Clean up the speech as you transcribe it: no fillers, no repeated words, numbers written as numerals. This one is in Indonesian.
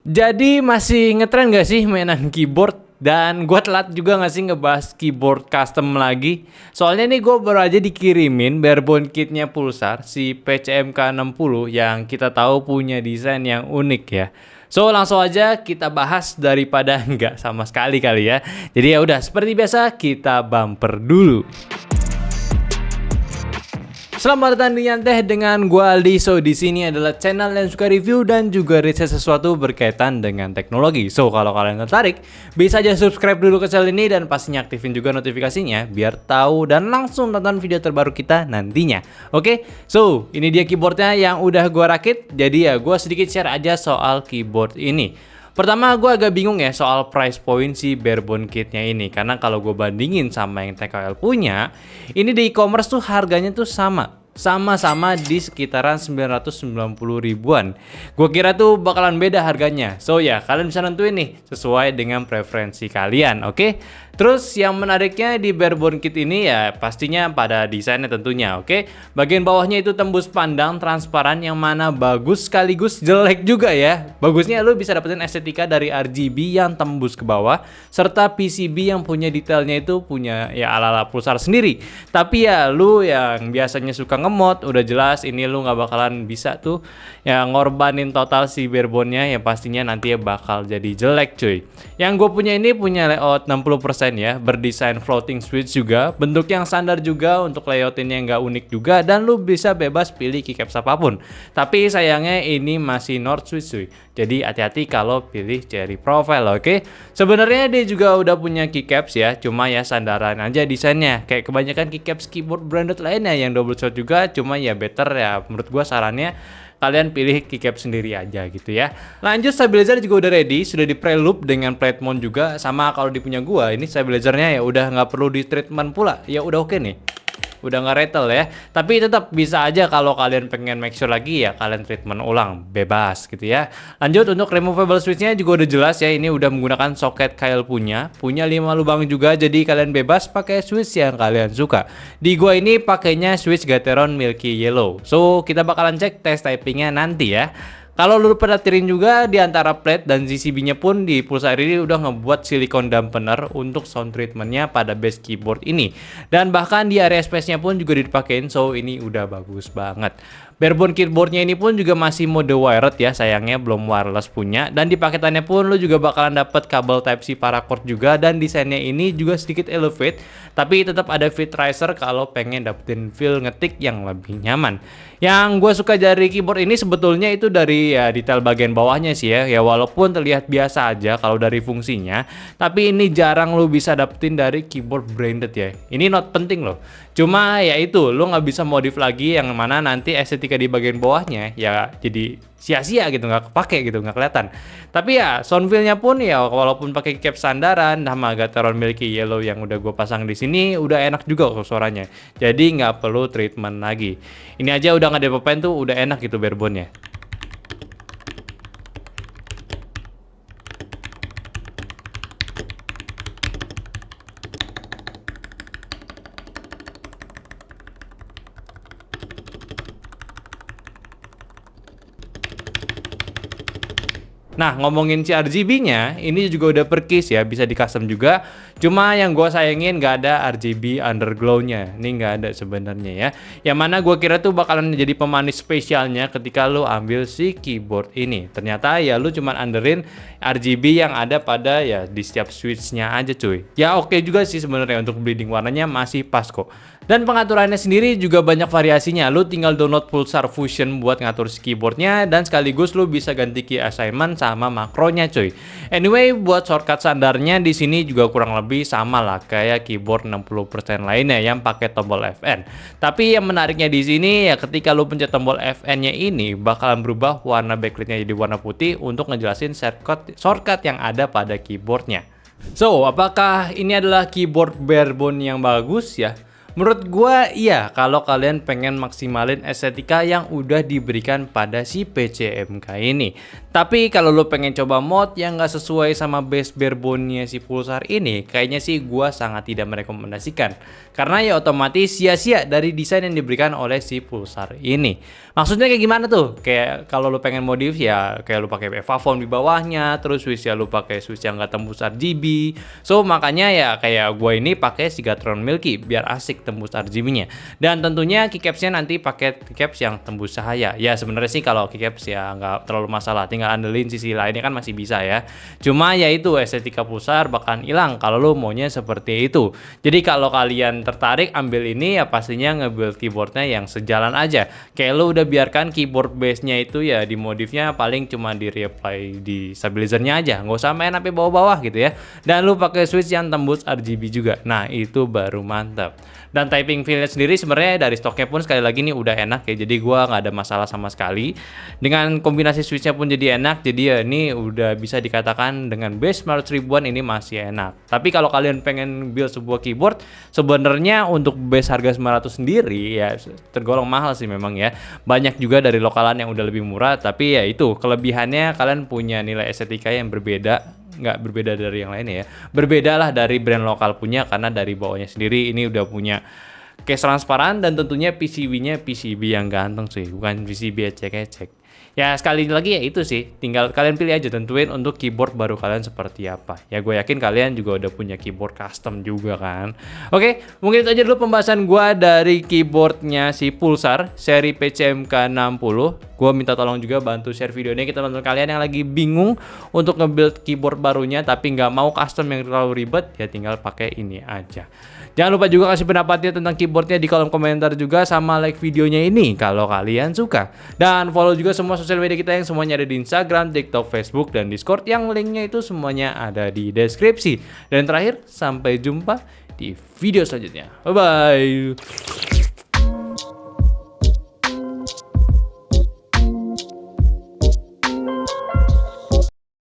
Jadi masih ngetren gak sih mainan keyboard? Dan gue telat juga gak sih ngebahas keyboard custom lagi? Soalnya nih gue baru aja dikirimin barebone kitnya Pulsar si PCMK60 yang kita tahu punya desain yang unik ya. So langsung aja kita bahas daripada nggak sama sekali kali ya. Jadi ya udah seperti biasa kita bumper dulu. Selamat datang di Nyanteh dengan gua Aldi. So di sini adalah channel yang suka review dan juga riset sesuatu berkaitan dengan teknologi. So kalau kalian tertarik, bisa aja subscribe dulu ke channel ini dan pastinya aktifin juga notifikasinya biar tahu dan langsung tonton video terbaru kita nantinya. Oke, so ini dia keyboardnya yang udah gua rakit. Jadi ya gua sedikit share aja soal keyboard ini. Pertama gue agak bingung ya soal price point si barebone kitnya ini. Karena kalau gue bandingin sama yang TKL punya, ini di e-commerce tuh harganya tuh sama-sama di sekitaran 990 ribuan. Gue kira tuh bakalan beda harganya. So ya kalian bisa nentuin nih sesuai dengan preferensi kalian, oke? Terus yang menariknya di barebone kit ini ya pastinya pada desainnya tentunya, oke? Bagian bawahnya itu tembus pandang transparan yang mana bagus sekaligus jelek juga ya. Bagusnya lu bisa dapetin estetika dari RGB yang tembus ke bawah serta PCB yang punya detailnya itu punya ya ala-ala Pulsar sendiri. Tapi ya lu yang biasanya suka ngemod udah jelas ini lu nggak bakalan bisa tuh ya ngorbanin total si barebone-nya yang pastinya nanti ya bakal jadi jelek cuy. Yang gue punya ini punya layout 60% ya, berdesain floating switch juga, bentuk yang standar juga untuk layoutin yang nggak unik juga, dan lu bisa bebas pilih keycaps apapun. Tapi sayangnya ini masih North switch cuy, jadi hati-hati kalau pilih cherry profile, oke? Sebenarnya dia juga udah punya keycaps ya, cuma ya sandaran aja desainnya, kayak kebanyakan keycaps keyboard branded lainnya yang double shot juga, cuma ya better ya menurut gua sarannya kalian pilih keycap sendiri aja gitu ya. Lanjut, stabilizer juga udah ready, sudah di preloop dengan plate mount juga. Sama kalau di punya gua ini stabilizernya ya udah nggak perlu di treatment pula, ya udah oke nih. Udah nggak rattle ya, tapi tetap bisa aja kalau kalian pengen make sure lagi ya kalian treatment ulang bebas gitu ya. Lanjut, untuk removable switchnya juga udah jelas ya, ini udah menggunakan soket Kyle punya 5 lubang juga, jadi kalian bebas pakai switch yang kalian suka. Di gua ini pakainya switch Gateron Milky Yellow, so kita bakalan cek test typingnya nanti ya. Kalau lu perhatiin juga di antara plate dan ZCB-nya pun di Pulsar ini udah ngebuat silicone dampener untuk sound treatment-nya pada base keyboard ini. Dan bahkan di area space-nya pun juga dipakein, so ini udah bagus banget. Barebone keyboardnya ini pun juga masih mode wired ya, sayangnya belum wireless punya. Dan di paketannya pun lu juga bakalan dapat kabel Type-C paracord juga, dan desainnya ini juga sedikit elevate, tapi tetap ada fit riser kalau pengen dapetin feel ngetik yang lebih nyaman. Yang gue suka dari keyboard ini sebetulnya itu dari ya detail bagian bawahnya sih ya walaupun terlihat biasa aja kalau dari fungsinya, tapi ini jarang lu bisa dapetin dari keyboard branded ya. Ini not penting loh. Cuma ya itu lu nggak bisa modif lagi yang mana nanti estetika di bagian bawahnya ya jadi sia-sia gitu, nggak kepake gitu, nggak kelihatan. Tapi ya sound feel-nya pun ya walaupun pakai cap sandaran sama Gateron Milky Yellow yang udah gue pasang di sini udah enak juga kok suaranya. Jadi nggak perlu treatment lagi. Ini aja udah nggak ada apa-apain tuh udah enak gitu barebone-nya. Nah, ngomongin si RGB-nya, ini juga udah per case ya, bisa di custom juga. Cuma yang gue sayangin nggak ada RGB underglow-nya. Ini nggak ada sebenarnya ya. Yang mana gue kira tuh bakalan jadi pemanis spesialnya ketika lu ambil si keyboard ini. Ternyata ya lu cuman underin RGB yang ada pada ya di setiap switch-nya aja cuy. Ya oke juga sih sebenarnya, untuk bleeding warnanya masih pas kok. Dan pengaturannya sendiri juga banyak variasinya. Lu tinggal download Pulsar Fusion buat ngatur si keyboardnya, dan sekaligus lu bisa ganti key assignment sama makronya cuy. Anyway, buat shortcut standarnya di sini juga kurang lebih sama lah kayak keyboard 60% lainnya yang pakai tombol Fn. Tapi yang menariknya di sini ya ketika lu pencet tombol Fn-nya ini bakalan berubah warna backlightnya jadi warna putih untuk ngejelasin shortcut yang ada pada keyboardnya. So, apakah ini adalah keyboard barebone yang bagus ya? Menurut gua iya, kalau kalian pengen maksimalin estetika yang udah diberikan pada si PCMK ini. Tapi kalau lo pengen coba mod yang nggak sesuai sama base barebone-nya si Pulsar ini, kayaknya sih gua sangat tidak merekomendasikan. Karena ya otomatis sia-sia dari desain yang diberikan oleh si Pulsar ini. Maksudnya kayak gimana tuh? Kayak kalau lo pengen modif ya kayak lo pakai Evafone di bawahnya, terus switch ya lo pakai switch yang nggak tembus RGB. So makanya ya kayak gua ini pakai Sigatron Milky biar asik tembus RGB-nya. Dan tentunya keycaps-nya nanti pakai keycaps yang tembus cahaya. Ya sebenarnya sih kalau keycaps ya nggak terlalu masalah, tinggal andelin sisi lainnya kan masih bisa ya. Cuma ya itu estetika Pulsar bakalan hilang kalau lo maunya seperti itu. Jadi kalau kalian tertarik ambil ini ya pastinya nge-build keyboardnya yang sejalan aja. Kayak lo udah biarkan keyboard base-nya itu ya di modifnya paling cuma di reapply di stabilizernya aja, nggak usah main sampai bawah-bawah gitu ya. Dan lo pakai switch yang tembus RGB juga. Nah itu baru mantap. Dan typing feel sendiri sebenarnya dari stoknya pun sekali lagi nih udah enak ya, jadi gua nggak ada masalah sama sekali. Dengan kombinasi switchnya pun jadi enak, jadi ya ini udah bisa dikatakan dengan base 900 ribuan ini masih enak. Tapi kalau kalian pengen build sebuah keyboard, sebenarnya untuk base harga 900 sendiri ya tergolong mahal sih memang ya. Banyak juga dari lokalan yang udah lebih murah, tapi ya itu kelebihannya kalian punya nilai estetika yang berbeda. Nggak berbeda dari yang lainnya ya, berbeda lah dari brand lokal punya, karena dari bawahnya sendiri ini udah punya case transparan dan tentunya PCB-nya PCB yang ganteng sih, bukan PCB ecek-ecek. Ya sekali lagi ya itu sih, tinggal kalian pilih aja, tentuin untuk keyboard baru kalian seperti apa. Ya gue yakin kalian juga udah punya keyboard custom juga kan. Oke, mungkin itu aja dulu pembahasan gue dari keyboardnya si Pulsar seri PCMK 60. Gue minta tolong juga bantu share video ini ke teman-teman kalian yang lagi bingung untuk nge-build keyboard barunya tapi nggak mau custom yang terlalu ribet, ya tinggal pakai ini aja. Jangan lupa juga kasih pendapatnya tentang keyboardnya di kolom komentar juga, sama like videonya ini kalau kalian suka. Dan follow juga semua sosial media kita yang semuanya ada di Instagram, TikTok, Facebook, dan Discord yang linknya itu semuanya ada di deskripsi. Dan terakhir, sampai jumpa di video selanjutnya. Bye-bye.